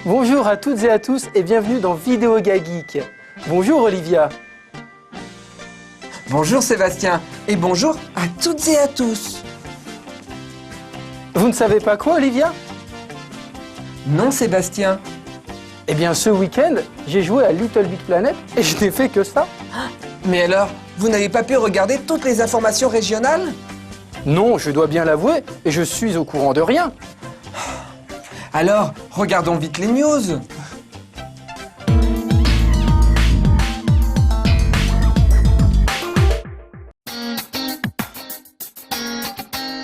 Bonjour à toutes et à tous et bienvenue dans Vidéoga Geek. Bonjour Olivia. Bonjour Sébastien et bonjour à toutes et à tous. Vous ne savez pas quoi Olivia? Non Sébastien. Eh bien ce week-end, j'ai joué à Little Big Planet et je n'ai fait que ça. Mais alors, vous n'avez pas pu regarder toutes les informations régionales? Non, je dois bien l'avouer, et je suis au courant de rien. Alors, regardons vite les news.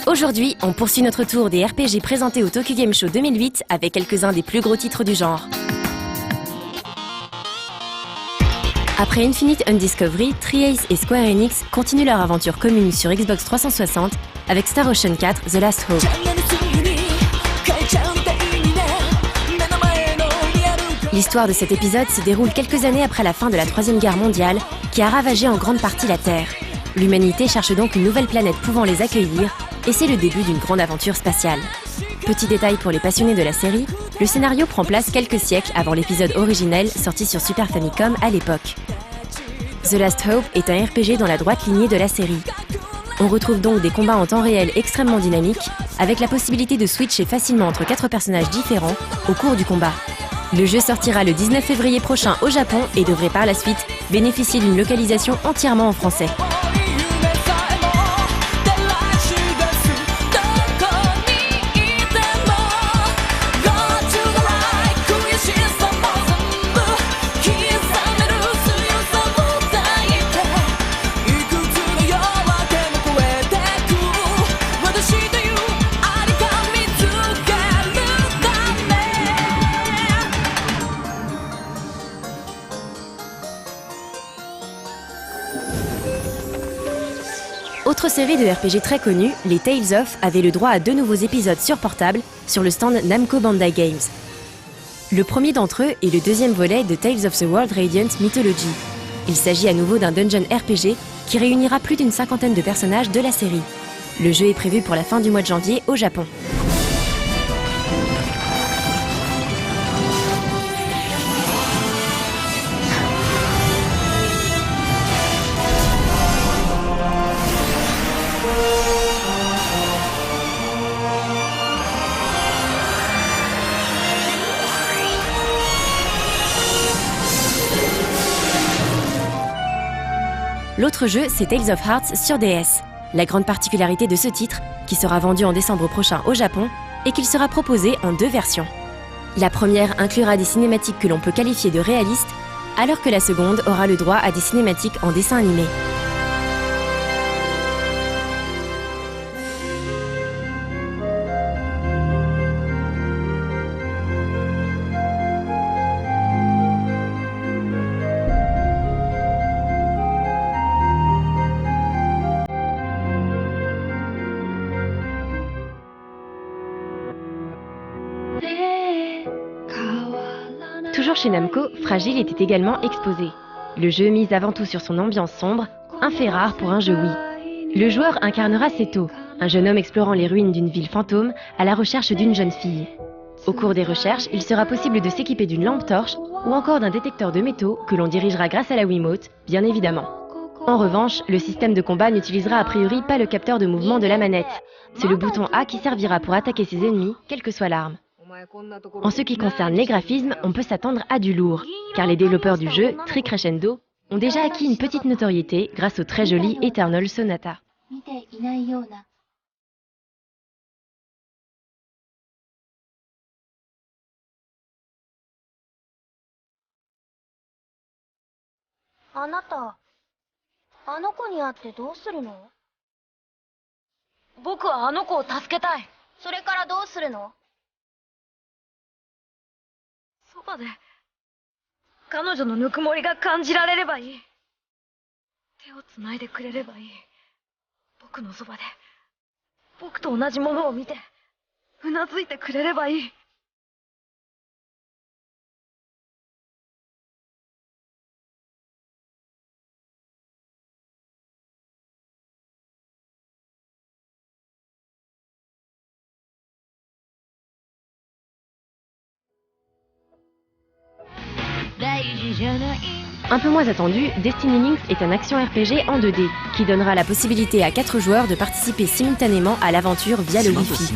Aujourd'hui, on poursuit notre tour des RPG présentés au Tokyo Game Show 2008 avec quelques-uns des plus gros titres du genre. Après Infinite Undiscovery, Tri-Ace et Square Enix continuent leur aventure commune sur Xbox 360 avec Star Ocean 4 The Last Hope. L'histoire de cet épisode se déroule quelques années après la fin de la Troisième Guerre mondiale qui a ravagé en grande partie la Terre. L'humanité cherche donc une nouvelle planète pouvant les accueillir et c'est le début d'une grande aventure spatiale. Petit détail pour les passionnés de la série, le scénario prend place quelques siècles avant l'épisode originel sorti sur Super Famicom à l'époque. The Last Hope est un RPG dans la droite lignée de la série. On retrouve donc des combats en temps réel extrêmement dynamiques, avec la possibilité de switcher facilement entre 4 personnages différents au cours du combat. Le jeu sortira le 19 février prochain au Japon et devrait par la suite bénéficier d'une localisation entièrement en français. Autre série de RPG très connue, les Tales of avaient le droit à 2 nouveaux épisodes sur portable sur le stand Namco Bandai Games. Le premier d'entre eux est le deuxième volet de Tales of the World Radiant Mythology. Il s'agit à nouveau d'un dungeon RPG qui réunira plus d'une 50aine de personnages de la série. Le jeu est prévu pour la fin du mois de janvier au Japon. L'autre jeu, c'est Tales of Hearts sur DS. La grande particularité de ce titre, qui sera vendu en décembre prochain au Japon, est qu'il sera proposé en 2 versions. La première inclura des cinématiques que l'on peut qualifier de réalistes, alors que la seconde aura le droit à des cinématiques en dessin animé. Toujours chez Namco, Fragile était également exposé. Le jeu mise avant tout sur son ambiance sombre, un fait rare pour un jeu Wii. Le joueur incarnera Seto, un jeune homme explorant les ruines d'une ville fantôme à la recherche d'une jeune fille. Au cours des recherches, il sera possible de s'équiper d'une lampe torche ou encore d'un détecteur de métaux que l'on dirigera grâce à la Wiimote, bien évidemment. En revanche, le système de combat n'utilisera a priori pas le capteur de mouvement de la manette. C'est le bouton A qui servira pour attaquer ses ennemis, quelle que soit l'arme. En ce qui concerne les graphismes, on peut s'attendre à du lourd, car les développeurs du jeu, Tri Crescendo, ont déjà acquis une petite notoriété grâce au très joli Eternal Sonata. あなた、あの子に会ってどうするの？僕はあの子を助けたい。それからどうするの？そばで、彼女のぬくもりが感じられればいい。手をつないでくれればいい。僕のそばで、僕と同じものを見て、うなずいてくれればいい。Un peu moins attendu, Destiny Links est un action RPG en 2D qui donnera la possibilité à 4 joueurs de participer simultanément à l'aventure via le Wi-Fi.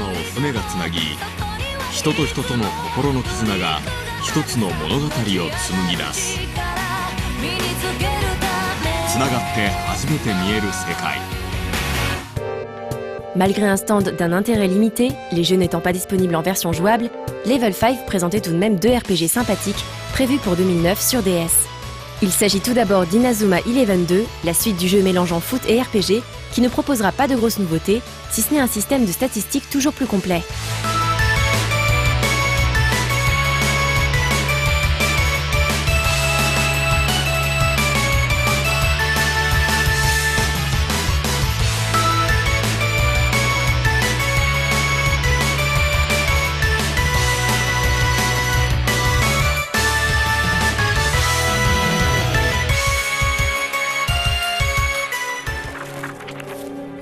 人と人との心の絆が一つの物語を紡ぎ出す。つながって初めて見える世界。 Malgré un stand d'un intérêt limité, les jeux n'étant pas disponibles en version jouable, Level 5 présentait tout de même 2 RPG sympathiques prévus pour 2009 sur DS. Il s'agit tout d'abord d'Inazuma 11-2, la suite du jeu mélangeant foot et RPG, qui ne proposera pas de grosses nouveautés, si ce n'est un système de statistiques toujours plus complet.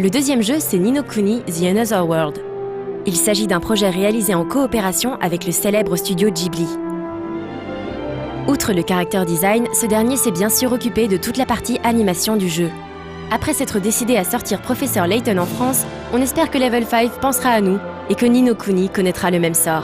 Le deuxième jeu, c'est Ni no Kuni The Another World. Il s'agit d'un projet réalisé en coopération avec le célèbre studio Ghibli. Outre le character design, ce dernier s'est bien sûr occupé de toute la partie animation du jeu. Après s'être décidé à sortir Professeur Layton en France, on espère que Level 5 pensera à nous et que Ni no Kuni connaîtra le même sort.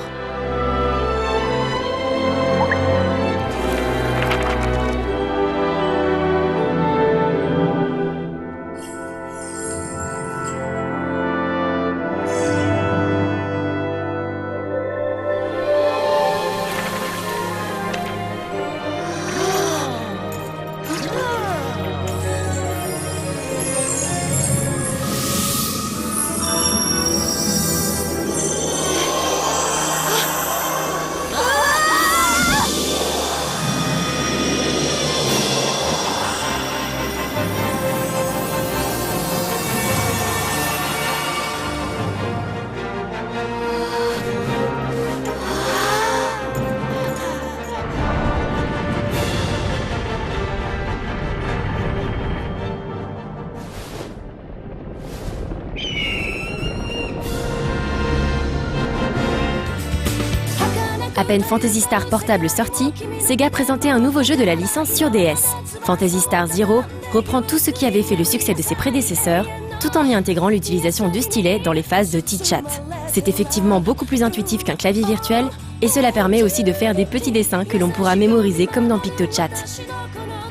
À peine Phantasy Star Portable sorti, Sega présentait un nouveau jeu de la licence sur DS. Phantasy Star Zero reprend tout ce qui avait fait le succès de ses prédécesseurs, tout en y intégrant l'utilisation du stylet dans les phases de T-Chat. C'est effectivement beaucoup plus intuitif qu'un clavier virtuel, et cela permet aussi de faire des petits dessins que l'on pourra mémoriser comme dans PictoChat.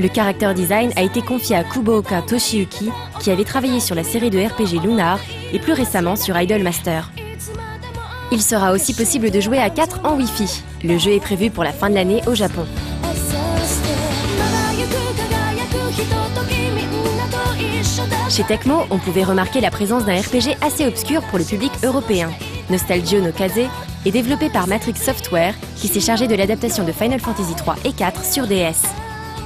Le character design a été confié à Kubooka Toshiyuki, qui avait travaillé sur la série de RPG Lunar et plus récemment sur Idolmaster. Il sera aussi possible de jouer à 4 en Wi-Fi. Le jeu est prévu pour la fin de l'année au Japon. Chez Tecmo, on pouvait remarquer la présence d'un RPG assez obscur pour le public européen. Nostalgio no Kaze est développé par Matrix Software, qui s'est chargé de l'adaptation de Final Fantasy 3 et 4 sur DS.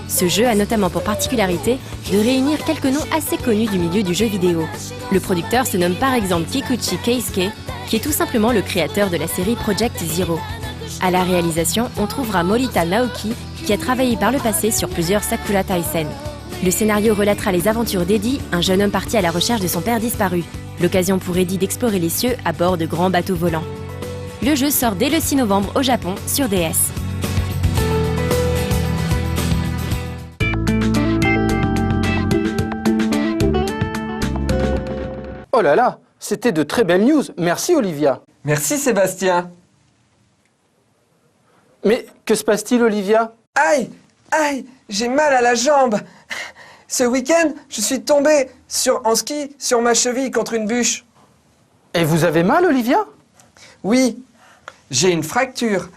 Ce jeu a notamment pour particularité de réunir quelques noms assez connus du milieu du jeu vidéo. Le producteur se nomme par exemple Kikuchi Keisuke, qui est tout simplement le créateur de la série Project Zero. À la réalisation, on trouvera Morita Naoki, qui a travaillé par le passé sur plusieurs Sakura Taisen. Le scénario relatera les aventures d'Eddie, un jeune homme parti à la recherche de son père disparu. L'occasion pour Eddie d'explorer les cieux à bord de grands bateaux volants. Le jeu sort dès le 6 novembre au Japon sur DS. Oh là là, c'était de très belles news. Merci Olivia. Merci Sébastien. Mais que se passe-t-il Olivia? Aïe, aïe, j'ai mal à la jambe. Ce week-end, je suis tombé en ski sur ma cheville contre une bûche. Et vous avez mal Olivia? Oui, j'ai une fracture.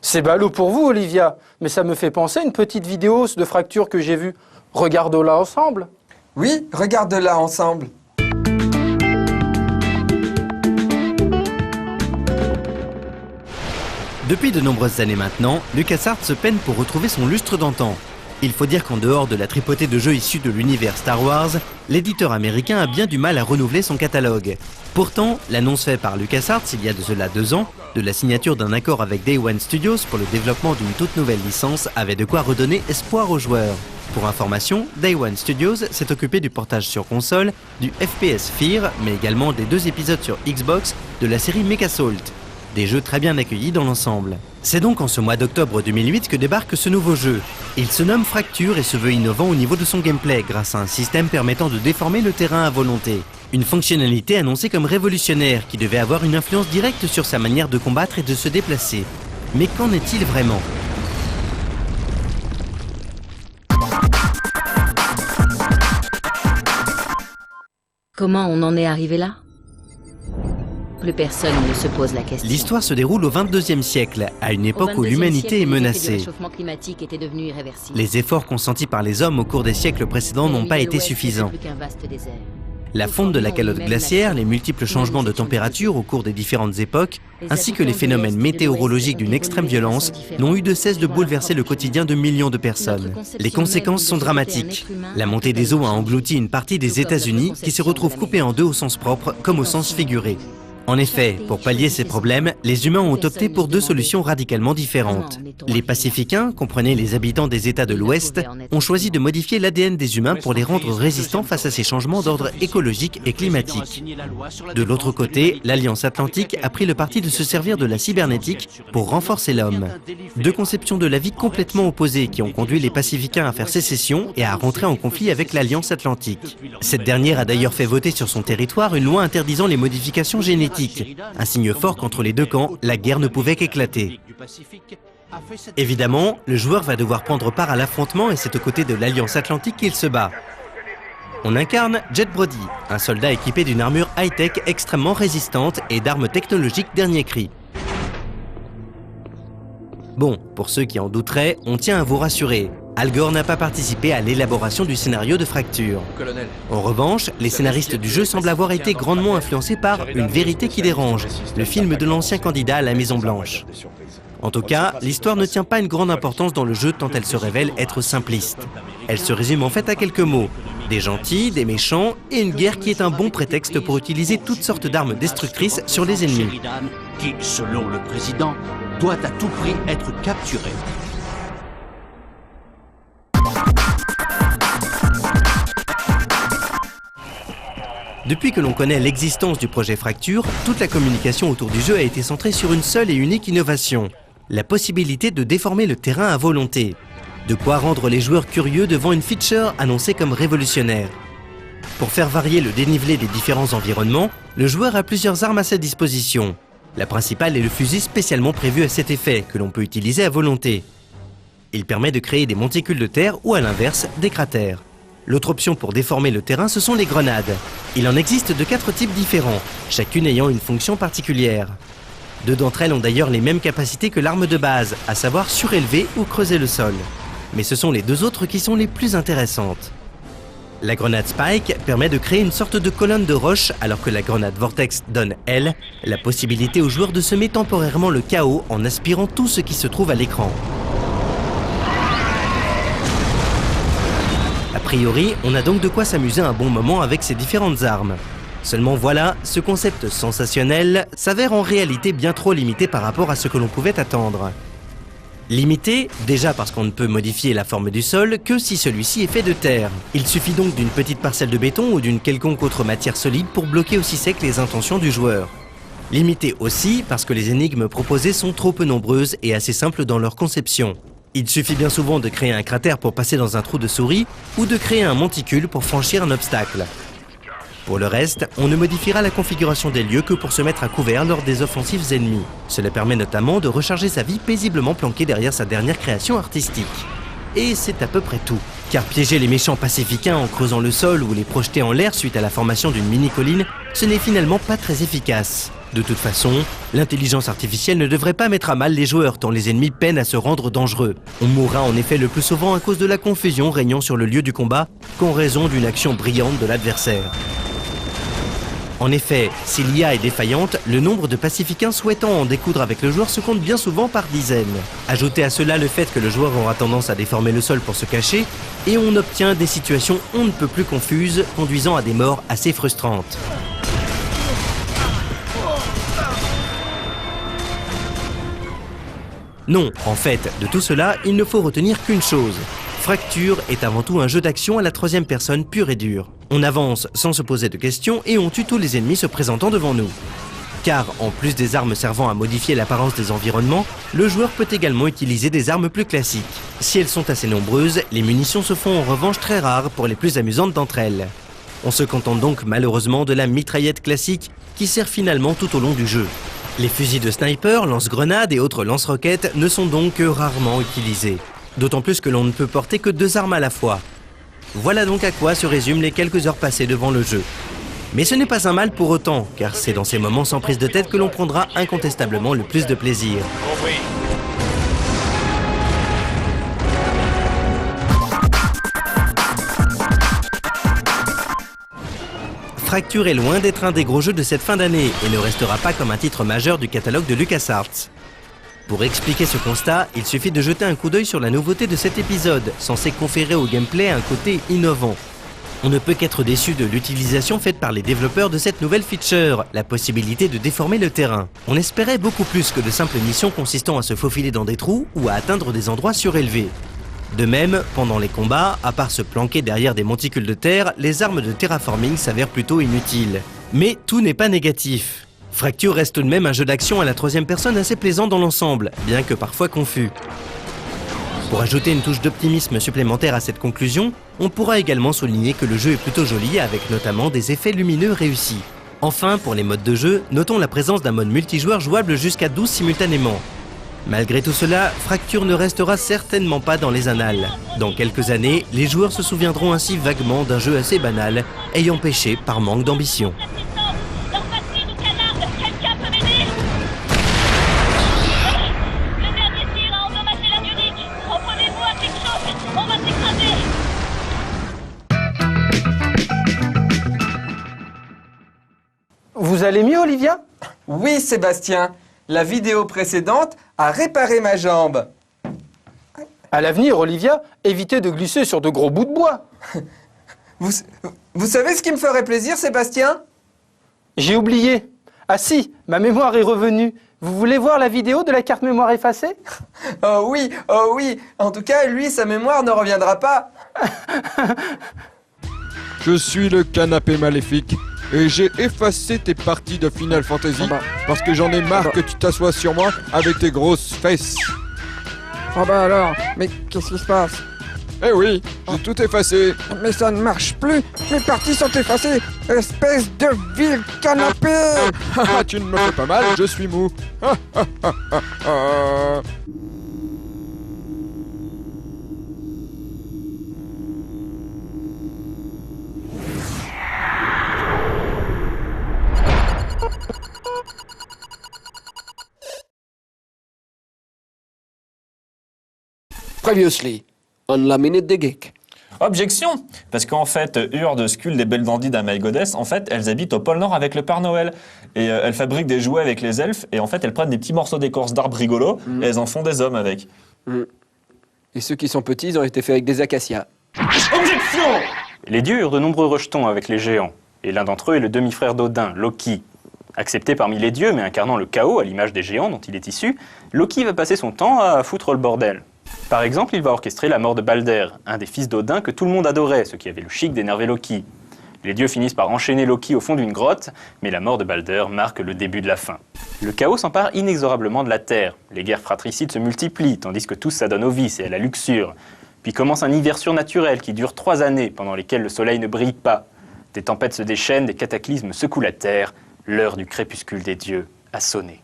C'est ballot pour vous Olivia, mais ça me fait penser à une petite vidéo de fracture que j'ai vue. Regardons-la ensemble. Oui, regarde-la ensemble. Depuis de nombreuses années maintenant, LucasArts se peine pour retrouver son lustre d'antan. Il faut dire qu'en dehors de la tripotée de jeux issus de l'univers Star Wars, l'éditeur américain a bien du mal à renouveler son catalogue. Pourtant, l'annonce faite par LucasArts il y a de cela 2 ans, de la signature d'un accord avec Day One Studios pour le développement d'une toute nouvelle licence avait de quoi redonner espoir aux joueurs. Pour information, Day One Studios s'est occupé du portage sur console, du FPS Fear, mais également des 2 épisodes sur Xbox de la série Mecha Salt. Le jeu sort dès le 6 novembre au Japon sur DS. des jeux très bien accueillis dans l'ensemble. C'est donc en ce mois d'octobre 2008 que débarque ce nouveau jeu. Il se nomme Fracture et se veut innovant au niveau de son gameplay grâce à un système permettant de déformer le terrain à volonté. Une fonctionnalité annoncée comme révolutionnaire qui devait avoir une influence directe sur sa manière de combattre et de se déplacer. Mais qu'en est-il vraiment ? Comment on en est arrivé là? Plus personne ne se pose la question. L'histoire se déroule au XXIe siècle, à une époque où l'humanité est menacée. Les efforts consentis par les hommes au cours des siècles précédents n'ont pas été suffisants. La fonte de la calotte glaciaire, les multiples changements de température au cours des différentes époques, ainsi que les phénomènes météorologiques d'une extrême violence, n'ont eu de cesse de bouleverser le quotidien de millions de personnes. Les conséquences sont dramatiques. La montée des eaux a englouti une partie des États-Unis qui se retrouve coupée en deux au sens propre comme au sens figuré. En effet, pour pallier ces problèmes, les humains ont opté pour deux solutions radicalement différentes. Les Pacificains, comprenez les habitants des États de l'Ouest, ont choisi de modifier l'ADN des humains pour les rendre résistants face à ces changements d'ordre écologique et climatique. De l'autre côté, l'Alliance Atlantique a pris le parti de se servir de la cybernétique pour renforcer l'homme. Deux conceptions de la vie complètement opposées qui ont conduit les Pacificains à faire sécession et à rentrer en conflit avec l'Alliance Atlantique. Cette dernière a d'ailleurs fait voter sur son territoire une loi interdisant les modifications génétiques. Un signe fort qu'entre les deux camps, la guerre ne pouvait qu'éclater. Évidemment, le joueur va devoir prendre part à l'affrontement et c'est aux côtés de l'Alliance Atlantique qu'il se bat. On incarne Jet Brody, un soldat équipé d'une armure high-tech extrêmement résistante et d'armes technologiques dernier cri. Bon, pour ceux qui en douteraient, on tient à vous rassurer. Al Gore n'a pas participé à l'élaboration du scénario de Fracture. En revanche, les scénaristes du jeu semblent avoir été grandement influencés par Une vérité qui dérange, le film de l'ancien candidat à la Maison-Blanche. En tout cas, l'histoire ne tient pas une grande importance dans le jeu tant elle se révèle être simpliste. Elle se résume en fait à quelques mots. Des gentils, des méchants et une guerre qui est un bon prétexte pour utiliser toutes sortes d'armes destructrices sur les ennemis. Sheridan, qui, selon le président, doit à tout prix être capturé. Depuis que l'on connaît l'existence du projet Fracture, toute la communication autour du jeu a été centrée sur une seule et unique innovation, la possibilité de déformer le terrain à volonté. De quoi rendre les joueurs curieux devant une feature annoncée comme révolutionnaire. Pour faire varier le dénivelé des différents environnements, le joueur a plusieurs armes à sa disposition. La principale est le fusil spécialement prévu à cet effet, que l'on peut utiliser à volonté. Il permet de créer des monticules de terre ou à l'inverse, des cratères. L'autre option pour déformer le terrain, ce sont les grenades. Il en existe de 4 types différents, chacune ayant une fonction particulière. 2 d'entre elles ont d'ailleurs les mêmes capacités que l'arme de base, à savoir surélever ou creuser le sol. Mais ce sont les 2 autres qui sont les plus intéressantes. La grenade Spike permet de créer une sorte de colonne de roche, alors que la grenade Vortex donne, elle, la possibilité aux joueurs de semer temporairement le chaos en aspirant tout ce qui se trouve à l'écran. A priori, on a donc de quoi s'amuser un bon moment avec ces différentes armes. Seulement voilà, ce concept sensationnel s'avère en réalité bien trop limité par rapport à ce que l'on pouvait attendre. Limité, déjà parce qu'on ne peut modifier la forme du sol que si celui-ci est fait de terre. Il suffit donc d'une petite parcelle de béton ou d'une quelconque autre matière solide pour bloquer aussi sec les intentions du joueur. Limité aussi parce que les énigmes proposées sont trop peu nombreuses et assez simples dans leur conception. Il suffit bien souvent de créer un cratère pour passer dans un trou de souris ou de créer un monticule pour franchir un obstacle. Pour le reste, on ne modifiera la configuration des lieux que pour se mettre à couvert lors des offensives ennemies. Cela permet notamment de recharger sa vie paisiblement planquée derrière sa dernière création artistique. Et c'est à peu près tout. Car piéger les méchants pacificains en creusant le sol ou les projeter en l'air suite à la formation d'une mini-colline, ce n'est finalement pas très efficace. De toute façon, l'intelligence artificielle ne devrait pas mettre à mal les joueurs tant les ennemis peinent à se rendre dangereux. On mourra en effet le plus souvent à cause de la confusion régnant sur le lieu du combat qu'en raison d'une action brillante de l'adversaire. En effet, si l'IA est défaillante, le nombre de pacificains souhaitant en découdre avec le joueur se compte bien souvent par dizaines. Ajoutez à cela le fait que le joueur aura tendance à déformer le sol pour se cacher, et on obtient des situations on ne peut plus confuses, conduisant à des morts assez frustrantes. Non, en fait, de tout cela, il ne faut retenir qu'une chose. Fracture est avant tout un jeu d'action à la 3e personne pure et dure. On avance sans se poser de questions et on tue tous les ennemis se présentant devant nous. Car, en plus des armes servant à modifier l'apparence des environnements, le joueur peut également utiliser des armes plus classiques. Si elles sont assez nombreuses, les munitions se font en revanche très rares pour les plus amusantes d'entre elles. On se contente donc malheureusement de la mitraillette classique qui sert finalement tout au long du jeu. Les fusils de sniper, lance-grenades et autres lance-roquettes ne sont donc que rarement utilisés. D'autant plus que l'on ne peut porter que 2 armes à la fois. Voilà donc à quoi se résument les quelques heures passées devant le jeu. Mais ce n'est pas un mal pour autant, car c'est dans ces moments sans prise de tête que l'on prendra incontestablement le plus de plaisir. Fracture est loin d'être un des gros jeux de cette fin d'année et ne restera pas comme un titre majeur du catalogue de LucasArts. Pour expliquer ce constat, il suffit de jeter un coup d'œil sur la nouveauté de cet épisode, censé conférer au gameplay un côté innovant. On ne peut qu'être déçu de l'utilisation faite par les développeurs de cette nouvelle feature, la possibilité de déformer le terrain. On espérait beaucoup plus que de simples missions consistant à se faufiler dans des trous ou à atteindre des endroits surélevés. De même, pendant les combats, à part se planquer derrière des monticules de terre, les armes de terraforming s'avèrent plutôt inutiles. Mais tout n'est pas négatif. Fracture reste tout de même un jeu d'action à la 3e personne assez plaisant dans l'ensemble, bien que parfois confus. Pour ajouter une touche d'optimisme supplémentaire à cette conclusion, on pourra également souligner que le jeu est plutôt joli avec notamment des effets lumineux réussis. Enfin, pour les modes de jeu, notons la présence d'un mode multijoueur jouable jusqu'à 12 simultanément. Malgré tout cela, Fracture ne restera certainement pas dans les annales. Dans quelques années, les joueurs se souviendront ainsi vaguement d'un jeu assez banal, ayant péché par manque d'ambition. Vous allez mieux, Olivia? Oui, Sébastien, la vidéo précédente a réparé ma jambe. À l'avenir, Olivia, évitez de glisser sur de gros bouts de bois. Vous savez ce qui me ferait plaisir, Sébastien? J'ai oublié. Ah si, ma mémoire est revenue. Vous voulez voir la vidéo de la carte mémoire effacée? Oh oui. En tout cas, lui, sa mémoire ne reviendra pas. Je suis le canapé maléfique et j'ai effacé tes parties de Final Fantasy parce que j'en ai marre que tu t'assoies sur moi avec tes grosses fesses. Ah bah alors, mais qu'est-ce qui se passe? Eh oui, j'ai tout effacé. Mais ça ne marche plus. Mes parties sont effacées. Espèce de vil canapé. Tu ne me fais pas mal, je suis mou. Previously, on la minute des geeks. Objection! Parce qu'en fait, Urde, Skuld et Belle Dandy d'Amay Goddess, en fait, elles habitent au pôle Nord avec le Père Noël. Et elles fabriquent des jouets avec les elfes, et en fait, elles prennent des petits morceaux d'écorce d'arbres rigolos, et elles en font des hommes avec. Et ceux qui sont petits, ils ont été faits avec des acacias. Objection! Les dieux eurent de nombreux rejetons avec les géants, et l'un d'entre eux est le demi-frère d'Odin, Loki. Accepté parmi les dieux, mais incarnant le chaos à l'image des géants dont il est issu, Loki va passer son temps à foutre le bordel. Par exemple, il va orchestrer la mort de Balder, un des fils d'Odin que tout le monde adorait, ce qui avait le chic d'énerver Loki. Les dieux finissent par enchaîner Loki au fond d'une grotte, mais la mort de Balder marque le début de la fin. Le chaos s'empare inexorablement de la Terre. Les guerres fratricides se multiplient, tandis que tous s'adonnent au vice et à la luxure. Puis commence un hiver surnaturel qui dure 3 années, pendant lesquelles le soleil ne brille pas. Des tempêtes se déchaînent, des cataclysmes secouent la Terre. L'heure du crépuscule des dieux a sonné.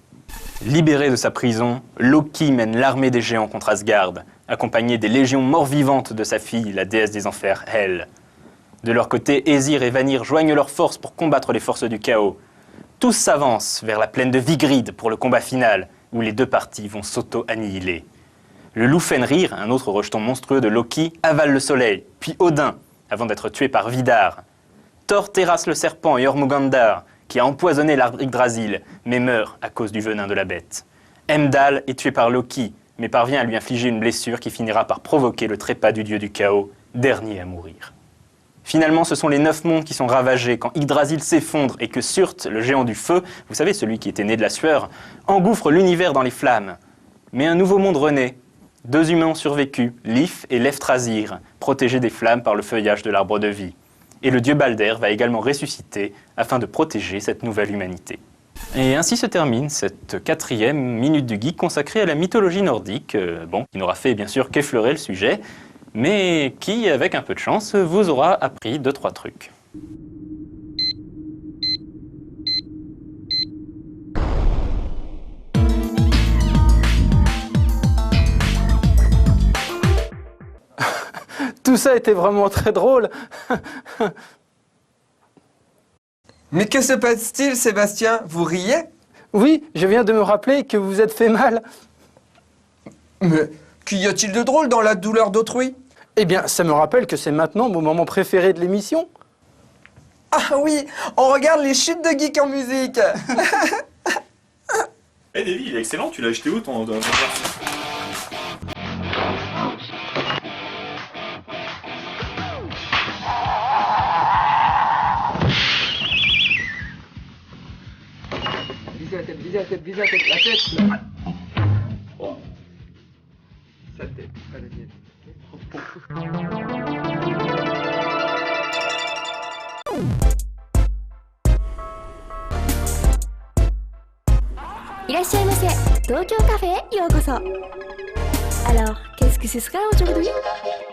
Libéré de sa prison, Loki mène l'armée des géants contre Asgard, accompagné des légions mort-vivantes de sa fille, la déesse des enfers, Hel. De leur côté, Aesir et Vanir joignent leurs forces pour combattre les forces du chaos. Tous s'avancent vers la plaine de Vigrid pour le combat final, où les deux parties vont s'auto-annihiler. Le loup Fenrir, un autre rejeton monstrueux de Loki, avale le soleil, puis Odin, avant d'être tué par Vidar. Thor terrasse le serpent et Jormungandr, qui a empoisonné l'arbre Yggdrasil, mais meurt à cause du venin de la bête. Heimdall est tué par Loki, mais parvient à lui infliger une blessure qui finira par provoquer le trépas du dieu du chaos, dernier à mourir. Finalement, ce sont les 9 mondes qui sont ravagés quand Yggdrasil s'effondre et que Surt, le géant du feu, vous savez, celui qui était né de la sueur, engouffre l'univers dans les flammes. Mais un nouveau monde renaît. 2 humains ont survécu, Lif et Lefthrazir, protégés des flammes par le feuillage de l'arbre de vie. Et le dieu Balder va également ressusciter afin de protéger cette nouvelle humanité. Et ainsi se termine cette 4e Minute du Geek consacrée à la mythologie nordique, qui n'aura fait bien sûr qu'effleurer le sujet, mais qui, avec un peu de chance, vous aura appris 2-3 trucs. Tout ça était vraiment très drôle. Mais que se passe-t-il, Sébastien? Vous riez? Oui, je viens de me rappeler que vous vous êtes fait mal. Mais qu'y a-t-il de drôle dans la douleur d'autrui? Eh bien, ça me rappelle que c'est maintenant mon moment préféré de l'émission. Ah oui, on regarde les chutes de geek en musique. Eh Davy, il est excellent, tu l'as acheté où ton version? Visez la tête, la tête, là. Oh. Sa tête, pas la mienne. Alors, qu'est-ce que ce sera aujourd'hui?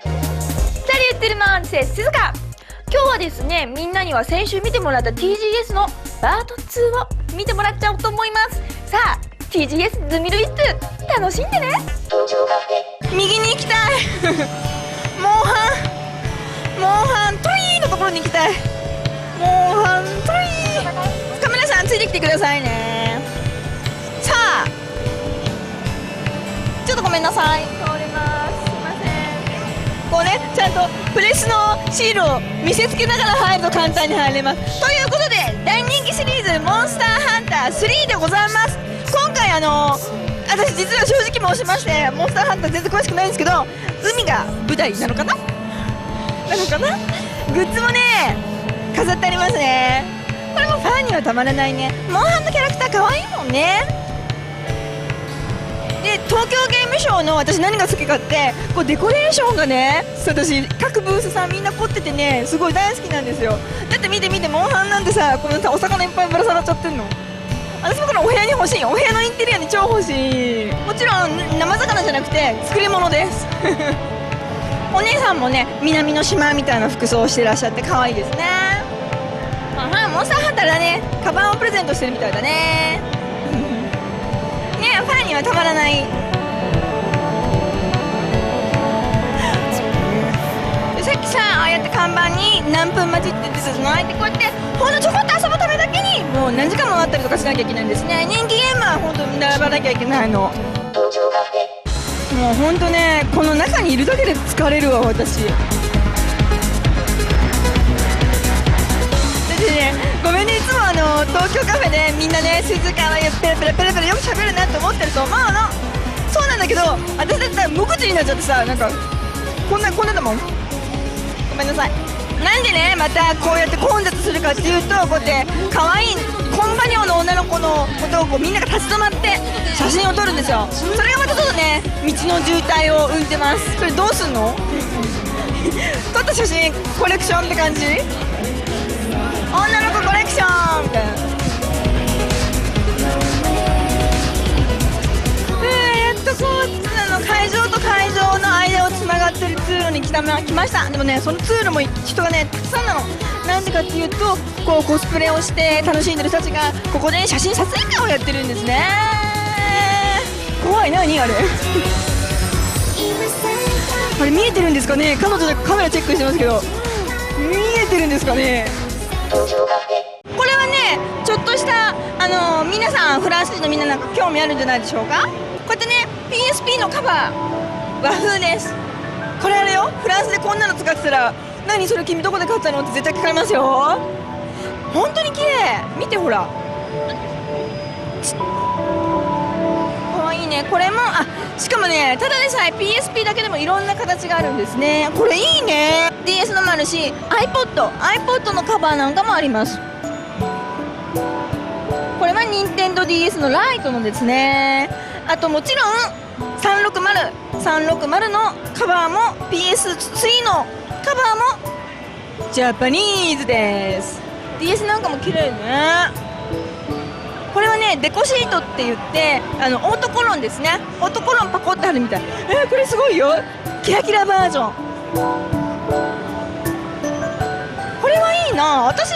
Salut tout le monde, c'est Suzuka. 今日はですね、みんなには先週見てもらった TGS のパート2を見てもらっちゃおうと思います。さあ、TGS ズミルイップ楽しんでね。右に行きたい。モンハントリーのところに行きたい。モンハントリー。カメラさんついてきてくださいね。さあ、ちょっとごめんなさい。通ります。すいません。こうね、ちゃんとプレスのシールを見せつけながら入ると簡単に入れます。ということで、大人気シリーズモンスターハンター3でございます。今回私実は正直申しまして、モンスターハンター全然詳しくないんですけど、海が舞台なのかなグッズもね、飾ってありますね。これもファンにはたまらないね。モンハンのキャラクター可愛いもんね。で、東京ゲームショウの私何が好きかって、こうデコレーションがね、私各ブースさんみんな凝っててね、すごい大好きなんですよ。だって見てモンハンなんてさ、このさお魚いっぱいぶら下がっちゃってんの。私もこれお部屋に欲しい。お部屋のインテリアに超欲しい。もちろん生魚じゃなくて作り物ですお姉さんもね、南の島みたいな服装をしてらっしゃって可愛いですね。モンスターハンターだね。カバンをプレゼントしてるみたいだねね、ファンにはたまらない。さっきさ、ああやって看板に何分待ちって出てたじゃない。で、こうやってほんのちょこっと遊ぶためだけにもう何時間も待ったりとかしなきゃいけないんですね。人気ゲームはほんと並ばなきゃいけないの。もうほんとね、この中にいるだけで疲れるわ、私。だってね、ごめんね、いつも東京カフェでみんなね、静かなペラペラペラペラよく喋るなって思ってると思うの。そうなんだけど、私だったら無口になっちゃってさ、なんかこんなだもん。ごめんなさい。なんでね、またこうやって混雑するかっていうと、こうやって可愛いコンパニオンの女の子のことをこうみんなが立ち止まって写真を撮るんですよ。それがまたちょっとね、道の渋滞を生んでます。これどうすんの撮った写真コレクションって感じ。女の子コレクションみたいな。やっとこう会場と会場の間をつながってる通路に来ました。でもね、その通路も人がねたくさんなの。なんでかっていうと、こうコスプレをして楽しんでる人たちがここで写真撮影会をやってるんですね。怖い。何あれあれ見えてるんですかね。彼女でカメラチェックしてますけど、見えてるんですかね。これはね、ちょっとした皆さんフランス人のみんななんか興味あるんじゃないでしょうか。こうやってね、 PSP のカバー和風です。これあれよ、フランスでこんなの使ってたら、何それ君どこで買ったのって絶対聞かれますよ。本当に綺麗。見てほら、かわいいね。これもしかもね、ただでさえ PSP だけでもいろんな形があるんですね。これいいね。 DS のもあるし、 iPod のカバーなんかもあります。これは NintendoDS のライトのですね。あともちろん360のカバーも PS3 のカバーもジャパニーズです。 DS なんかも綺麗ね。これはねねデコシートって言ってオートコロンですね。オートコロンパコってあるみたい。これすごいよ。キラキラバージョン。これはいいな。私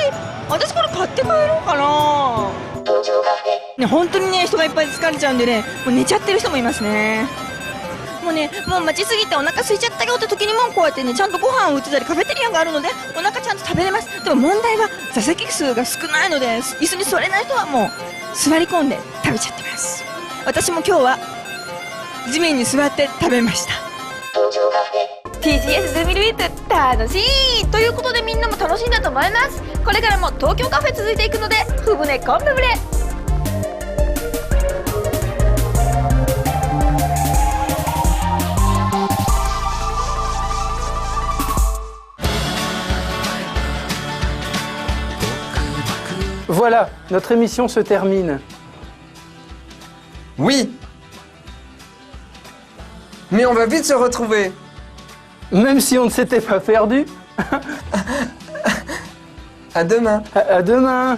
これ買って帰ろうかな。ね、本当にね人がいっぱい疲れちゃうんでね、もう寝ちゃってる人もいますね。もう待ちすぎてお腹空いちゃったよって時にもこうやってねちゃんとご飯を売ってたりカフェテリアがあるのでお腹ちゃんと食べれます。でも問題は座席数が少ないので椅子に座れない人はもう座り込んで食べちゃってます。私も今日は地面に座って食べました。 TGS ズーミルウィーク楽しいということでみんなも楽しんだと思います。これからも東京カフェ続いていくのでふぶね昆布ぶれ。Voilà, notre émission se termine. Oui. Mais on va vite se retrouver. Même si on ne s'était pas perdu. À demain. À demain.